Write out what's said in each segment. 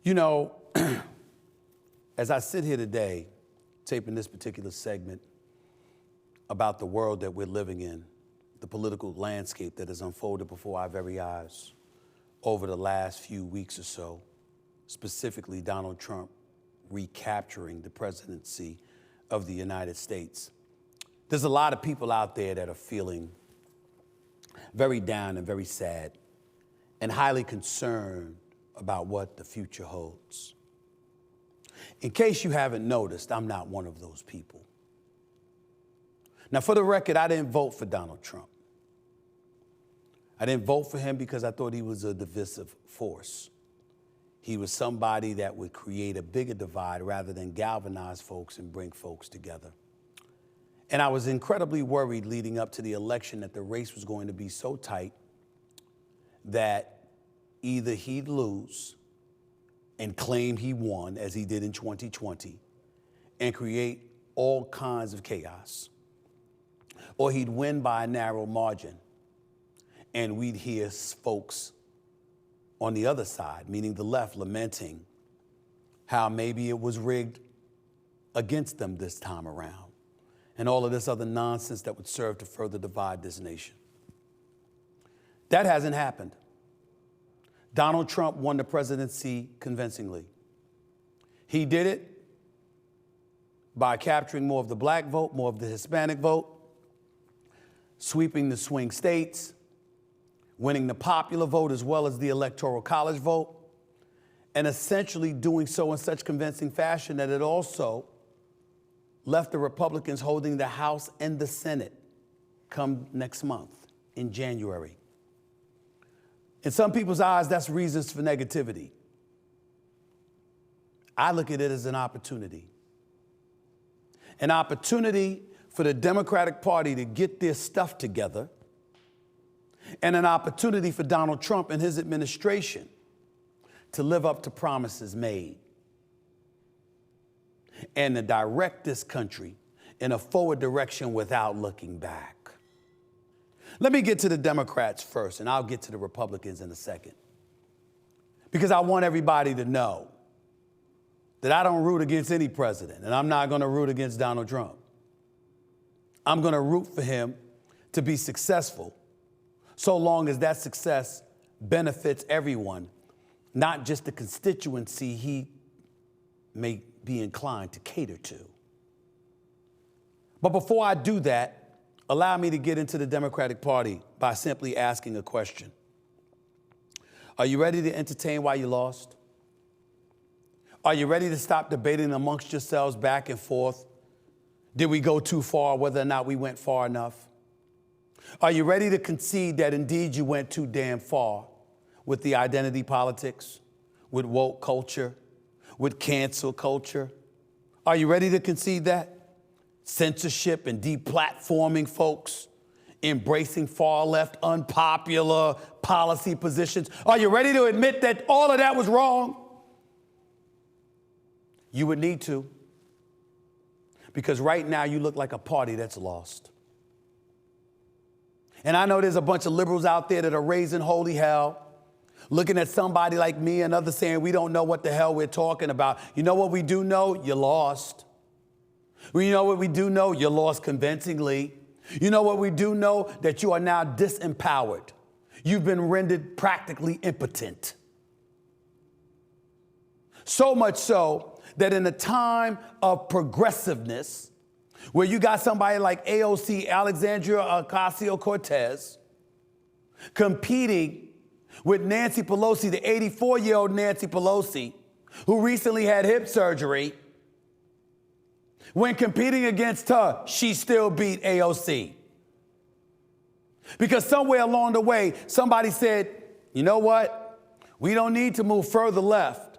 You know, as I sit here today, taping this particular segment about the world that we're living in, the political landscape that has unfolded before our very eyes over the last few weeks or so, specifically Donald Trump recapturing the presidency of the United States. There's a lot of people out there that are feeling very down and very sad and highly concerned about what the future holds. In case you haven't noticed, I'm not one of those people. Now, for the record, I didn't vote for Donald Trump. I didn't vote for him because I thought he was a divisive force. He was somebody that would create a bigger divide rather than galvanize folks and bring folks together. And I was incredibly worried leading up to the election that the race was going to be so tight that either he'd lose and claim he won, as he did in 2020, and create all kinds of chaos, or he'd win by a narrow margin, and we'd hear folks on the other side, meaning the left, lamenting how maybe it was rigged against them this time around, and all of this other nonsense that would serve to further divide this nation. That hasn't happened. Donald Trump won the presidency convincingly. He did it by capturing more of the black vote, more of the Hispanic vote, sweeping the swing states, winning the popular vote as well as the electoral college vote, and essentially doing so in such convincing fashion that it also left the Republicans holding the House and the Senate come next month in January. In some people's eyes, that's reasons for negativity. I look at it as an opportunity. An opportunity for the Democratic Party to get their stuff together, and an opportunity for Donald Trump and his administration to live up to promises made and to direct this country in a forward direction without looking back. Let me get to the Democrats first, and I'll get to the Republicans in a second, because I want everybody to know that I don't root against any president, and I'm not going to root against Donald Trump. I'm going to root for him to be successful, so long as that success benefits everyone, not just the constituency he may be inclined to cater to. But before I do that, allow me to get into the Democratic Party by simply asking a question. Are you ready to entertain why you lost? Are you ready to stop debating amongst yourselves back and forth? Did we go too far, whether or not we went far enough? Are you ready to concede that indeed you went too damn far with the identity politics, with woke culture, with cancel culture? Are you ready to concede that? Censorship and deplatforming folks, embracing far left, unpopular policy positions. Are you ready to admit that all of that was wrong? You would need to, because right now you look like a party that's lost. And I know there's a bunch of liberals out there that are raising holy hell, looking at somebody like me and others saying we don't know what the hell we're talking about. You know what we do know? You lost. Well, you know what we do know? You lost convincingly. You know what we do know? That you are now disempowered. You've been rendered practically impotent. So much so that in a time of progressiveness, where you got somebody like AOC, Alexandria Ocasio-Cortez, competing with Nancy Pelosi, the 84-year-old Nancy Pelosi, who recently had hip surgery. When competing against her, she still beat AOC. Because somewhere along the way, somebody said, you know what? We don't need to move further left.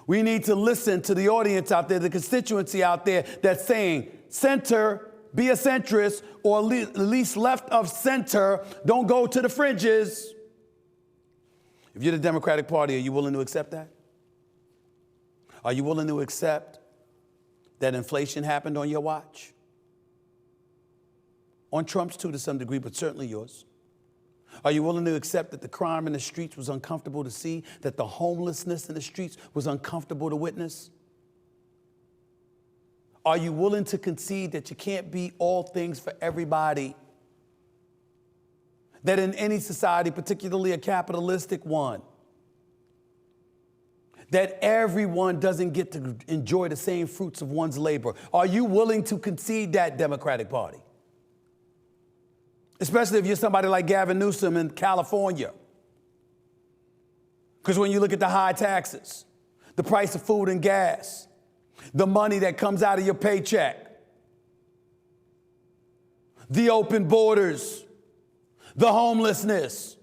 We need to listen to the audience out there, the constituency out there that's saying, center, be a centrist, or at least left of center, don't go to the fringes. If you're the Democratic Party, are you willing to accept that? Are you willing to accept that inflation happened on your watch? On Trump's too, to some degree, but certainly yours. Are you willing to accept that the crime in the streets was uncomfortable to see, that the homelessness in the streets was uncomfortable to witness? Are you willing to concede that you can't be all things for everybody? That in any society, particularly a capitalistic one, that everyone doesn't get to enjoy the same fruits of one's labor? Are you willing to concede that, Democratic Party? Especially if you're somebody like Gavin Newsom in California. Because when you look at the high taxes, the price of food and gas, the money that comes out of your paycheck, the open borders, the homelessness,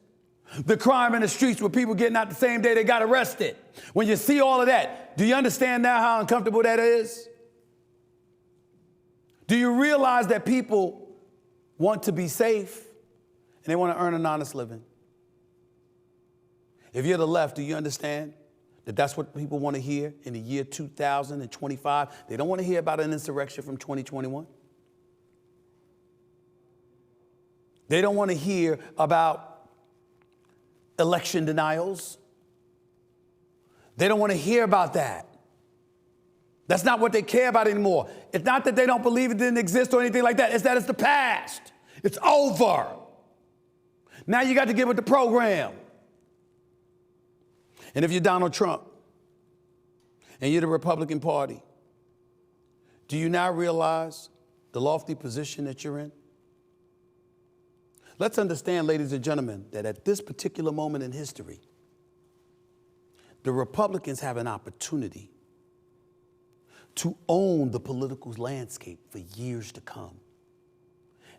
the crime in the streets where people getting out the same day they got arrested. When you see all of that, do you understand now how uncomfortable that is? Do you realize that people want to be safe and they want to earn an honest living? If you're the left, do you understand that that's what people want to hear in the year 2025? They don't want to hear about an insurrection from 2021. They don't want to hear about election denials. They don't want to hear about that. That's not what they care about anymore. It's not that they don't believe it didn't exist or anything like that. It's that it's the past. It's over. Now you got to get with the program. And if you're Donald Trump and you're the Republican Party, do you now realize the lofty position that you're in? Let's understand, ladies and gentlemen, that at this particular moment in history, the Republicans have an opportunity to own the political landscape for years to come.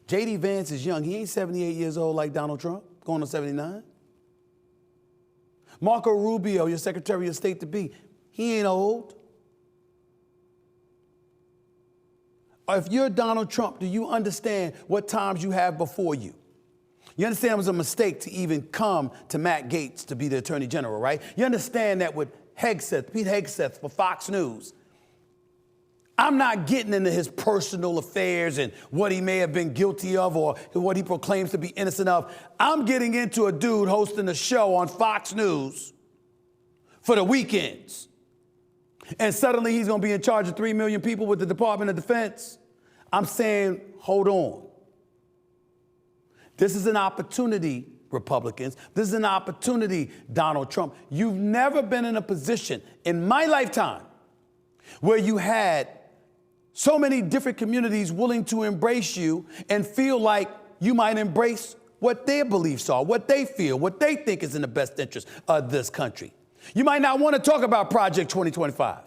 J.D. Vance is young. He ain't 78 years old like Donald Trump, going on 79. Marco Rubio, your Secretary of State to be, he ain't old. If you're Donald Trump, do you understand what times you have before you? You understand it was a mistake to even come to Matt Gaetz to be the Attorney General, right? You understand that with Pete Hegseth for Fox News, I'm not getting into his personal affairs and what he may have been guilty of or what he proclaims to be innocent of. I'm getting into a dude hosting a show on Fox News for the weekends. And suddenly he's going to be in charge of 3 million people with the Department of Defense. I'm saying, hold on. This is an opportunity, Republicans. This is an opportunity, Donald Trump. You've never been in a position in my lifetime where you had so many different communities willing to embrace you and feel like you might embrace what their beliefs are, what they feel, what they think is in the best interest of this country. You might not want to talk about Project 2025.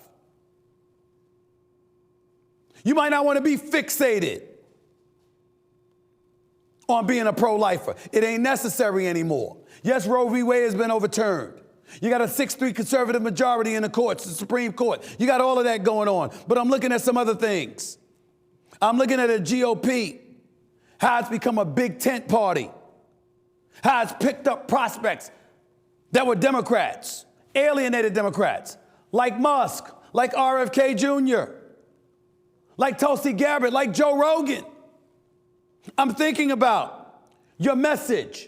You might not want to be fixated on being a pro-lifer. It ain't necessary anymore. Yes, Roe v. Wade has been overturned. You got a 6-3 conservative majority in the courts, the Supreme Court. You got all of that going on. But I'm looking at some other things. I'm looking at a GOP, how it's become a big tent party, how it's picked up prospects that were Democrats, alienated Democrats, like Musk, like RFK Jr., like Tulsi Gabbard, like Joe Rogan. I'm thinking about your message.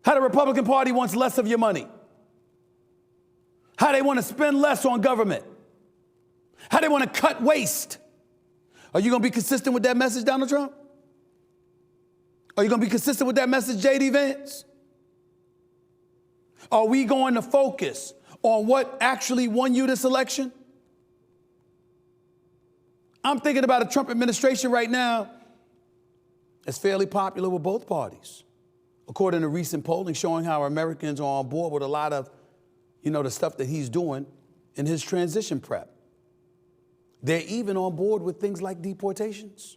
How the Republican Party wants less of your money. How they want to spend less on government. How they want to cut waste. Are you going to be consistent with that message, Donald Trump? Are you going to be consistent with that message, J.D. Vance? Are we going to focus on what actually won you this election? I'm thinking about a Trump administration right now that's fairly popular with both parties, according to recent polling showing how Americans are on board with a lot of, the stuff that he's doing in his transition prep. They're even on board with things like deportations.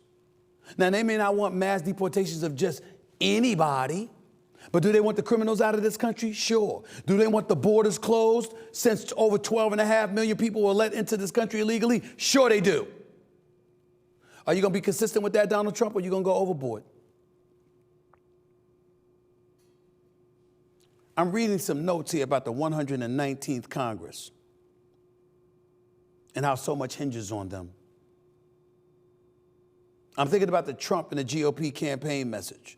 Now, they may not want mass deportations of just anybody, but do they want the criminals out of this country? Sure. Do they want the borders closed since over 12.5 million people were let into this country illegally? Sure they do. Are you going to be consistent with that, Donald Trump, or are you going to go overboard? I'm reading some notes here about the 119th Congress and how so much hinges on them. I'm thinking about the Trump and the GOP campaign message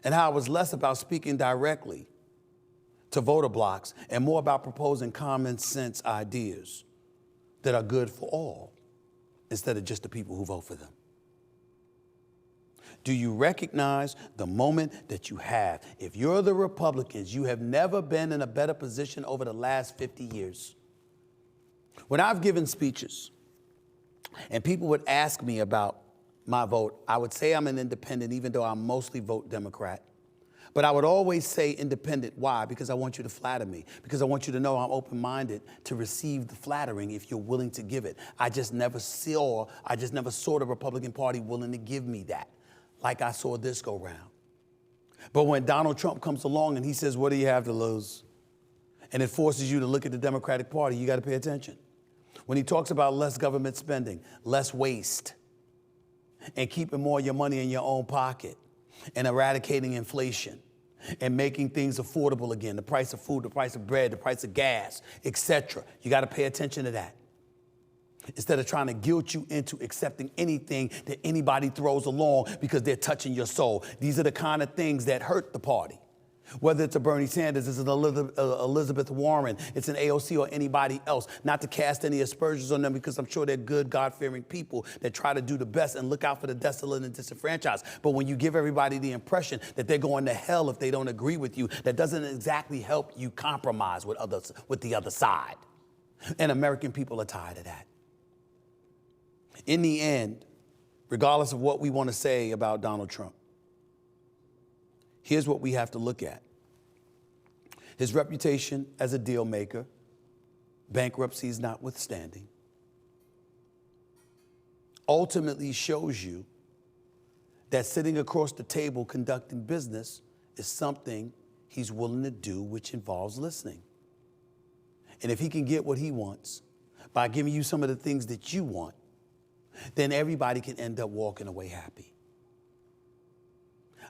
and how it was less about speaking directly to voter blocks and more about proposing common sense ideas that are good for all instead of just the people who vote for them. Do you recognize the moment that you have? If you're the Republicans, you have never been in a better position over the last 50 years. When I've given speeches and people would ask me about my vote, I would say I'm an independent, even though I mostly vote Democrat. But I would always say independent. Why? Because I want you to flatter me. Because I want you to know I'm open-minded to receive the flattering if you're willing to give it. I just never saw the Republican Party willing to give me that, like I saw this go round. But when Donald Trump comes along and he says, what do you have to lose? And it forces you to look at the Democratic Party, you got to pay attention. When he talks about less government spending, less waste, and keeping more of your money in your own pocket, and eradicating inflation, and making things affordable again, the price of food, the price of bread, the price of gas, etc. You got to pay attention to that. Instead of trying to guilt you into accepting anything that anybody throws along because they're touching your soul. These are the kind of things that hurt the party. Whether it's a Bernie Sanders, it's an Elizabeth Warren, it's an AOC or anybody else. Not to cast any aspersions on them because I'm sure they're good, God-fearing people that try to do the best and look out for the desolate and disenfranchised. But when you give everybody the impression that they're going to hell if they don't agree with you, that doesn't exactly help you compromise with the other side. And American people are tired of that. In the end, regardless of what we want to say about Donald Trump, here's what we have to look at. His reputation as a deal maker, bankruptcies notwithstanding, ultimately shows you that sitting across the table conducting business is something he's willing to do, which involves listening. And if he can get what he wants by giving you some of the things that you want, then everybody can end up walking away happy.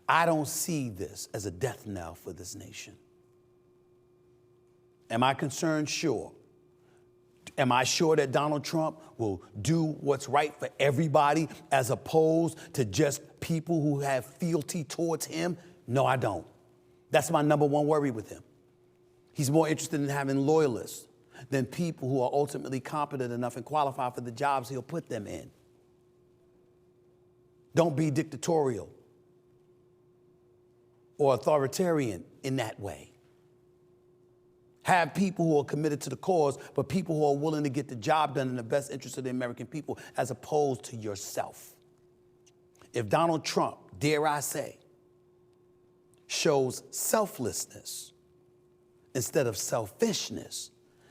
I don't see this as a death knell for this nation. Am I concerned? Sure. Am I sure that Donald Trump will do what's right for everybody as opposed to just people who have fealty towards him? No, I don't. That's my number one worry with him. He's more interested in having loyalists than people who are ultimately competent enough and qualified for the jobs he'll put them in. Don't be dictatorial or authoritarian in that way. Have people who are committed to the cause, but people who are willing to get the job done in the best interest of the American people as opposed to yourself. If Donald Trump, dare I say, shows selflessness instead of selfishness,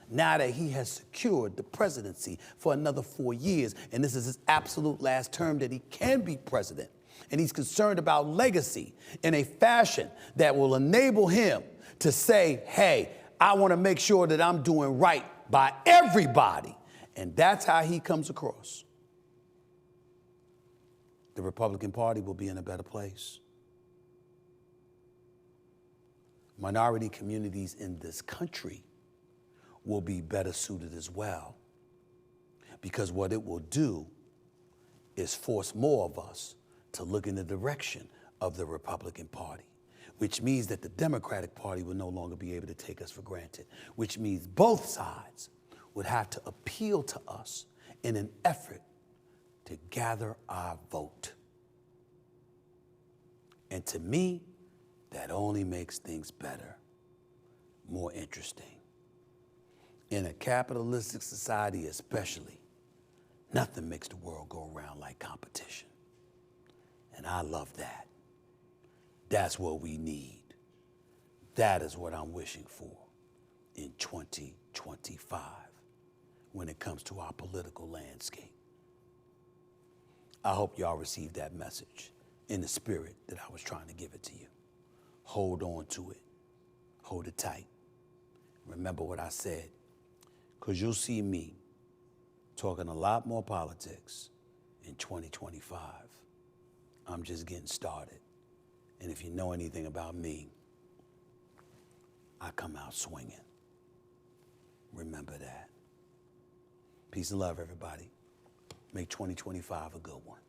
now that he has secured the presidency for another 4 years, and this is his absolute last term that he can be president, and he's concerned about legacy in a fashion that will enable him to say, hey, I want to make sure that I'm doing right by everybody. And that's how he comes across. The Republican Party will be in a better place. Minority communities in this country will be better suited as well. Because what it will do is force more of us to look in the direction of the Republican Party, which means that the Democratic Party will no longer be able to take us for granted, which means both sides would have to appeal to us in an effort to gather our vote. And to me, that only makes things better, more interesting. In a capitalistic society especially, nothing makes the world go around like competition. And I love that. That's what we need. That is what I'm wishing for in 2025 when it comes to our political landscape. I hope y'all received that message in the spirit that I was trying to give it to you. Hold on to it. Hold it tight. Remember what I said, because you'll see me talking a lot more politics in 2025. I'm just getting started. And if you know anything about me, I come out swinging. Remember that. Peace and love, everybody. Make 2025 a good one.